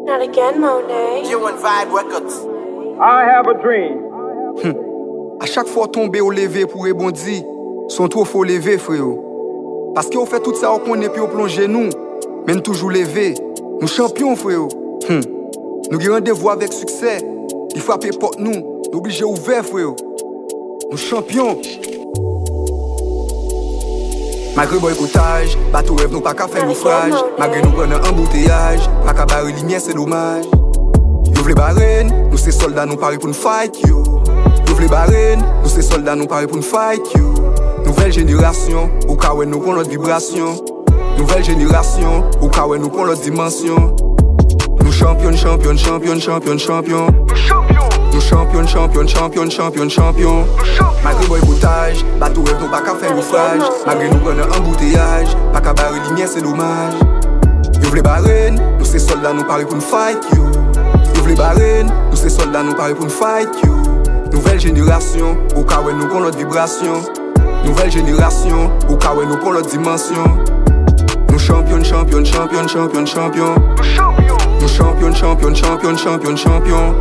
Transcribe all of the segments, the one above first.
Not again, Monet. G1 Vibe Records. I have a dream. À chaque fois tomber au lever pour rebondir, son trop faut lever, frère. Parce qu'on fait tout ça au qu'on est puis au plonger nous, mais nous toujours lever. Nous champions, frère. Nous avons rendez-vous avec succès. Il frappe porte nous, nous obligés ouvert, frère. Nous champions. Malgré boycottage, bateau rêve nous pas qu'à faire naufrage. Malgré nous prenons un embouteillage, pas qu'à barrer lumière c'est dommage. Y'ouvre les barènes, nous c'est soldats nous paris pour nous fight yo. Y'ouvre les barènes, nous c'est soldats nous paris pour nous fight yo. Nouvelle génération, au cas où nous prenons notre vibration. Nouvelle génération, au cas où nous prenons notre dimension. Nous champions, champions, champions, champions, champions. Nous champions, champions, champions, champions, champions. Malgré boycottage, bateau rêve nous pas qu'à faire naufrage. Malgré nous prenons un embouteillage, pas qu'à barrer lumière c'est dommage. Y'ouvre les barènes, nous c'est soldats nous paris pour nous fight yo. Y'ouvre les barènes, nous c'est soldats nous paris pour nous fight yo. Nouvelle génération, au cas où nous prenons notre vibration. Nouvelle génération, au cas où nous prenons notre dimension. Nous champions, champions, champions, champions, champions. Nous champions, champions, champions, champions, champions.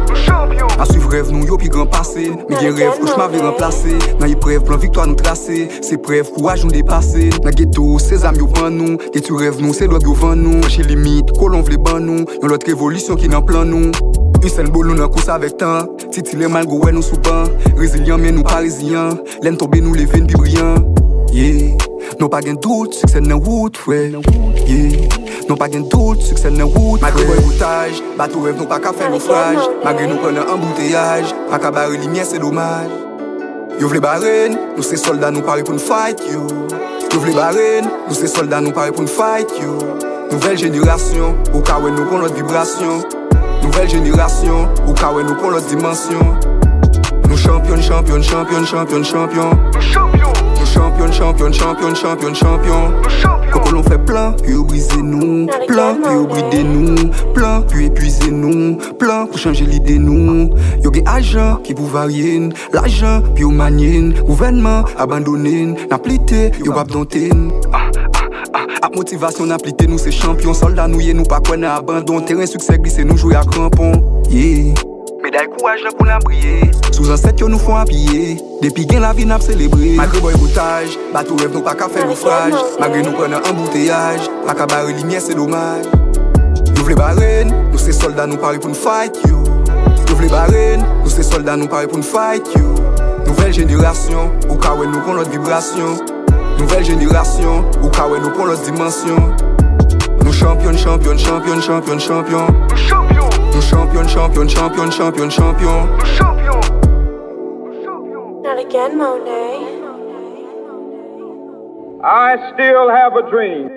A suivre rêve nous yo pi grand passé. Mais gen rêve cauchemar vle remplacer. Nan épreuve plan victoire nous tracer. C'est preuve courage nous dépasser. Nan ghetto ses amis yo vend nous. Des tu rêve nous c'est drogue yo vend nous. Chez limite colon vle ban nous. Yon l'autre révolution qui nan plan nous. Une seule boule nous nan course avec temps. Titi les malgo ouais nous sous banc. Résilient mais nous parisiens. L'aine tomber nous lever pi brillant. Yeah. Non pas gen doute, succès nan route, frère. Yeah. Non pas gen doute, succès nan route. Malgré boycottage, bateau rêve nous pas qu'à faire naufrage. Malgré nous prenons un embouteillage, pas qu'à barrer lumière c'est dommage. Y'ouvre les barènes, nous c'est soldats nous paris pour nous fight yo. Y'ouvre les barènes, nous c'est soldats nous paris pour nous fight yo. Nouvelle génération, au cas où nous prenons notre vibration. Nouvelle génération, au cas où nous prenons notre dimension. Nous champions, champions, champions, champions, champions. Nous champions, champions, champions, champions, champions. Quand l'on fait plein, puis briser nous. Plein, puis brider nous. Plein, puis épuiser nous. Plein, pour changer l'idée nous. Y'a des agents qui pour varier. L'argent, puis au manien. Gouvernement abandonné. N'a plité, y'a pas d'onté. A motivation n'a plité nous c'est champions. Soldats nous yé nous pas quoi n'a abandon. Terrain succès glissé nous jouer à crampon. Yeah. Médaille courage là pour la briller. Sous un set nous font habiller. Depuis gain la vie n'a célébrer. Malgré boycottage, bateau rêve nous pas qu'à faire naufrage. Malgré nous prenons un embouteillage, pas qu'à barrer lumière c'est dommage. Y'ouvre les barènes, nous c'est soldats nous paris pour nous fight yo. Y'ouvre les barènes, nous c'est soldats nous paris pour nous fight yo. Nouvelle génération, au cas où nous prenons notre vibration. Nouvelle génération, au cas où nous prenons notre dimension. Nous champions, champions, champions, champions, champions. Nous champions, champions, champions, champions, champions. Not again, Monet. I still have a dream.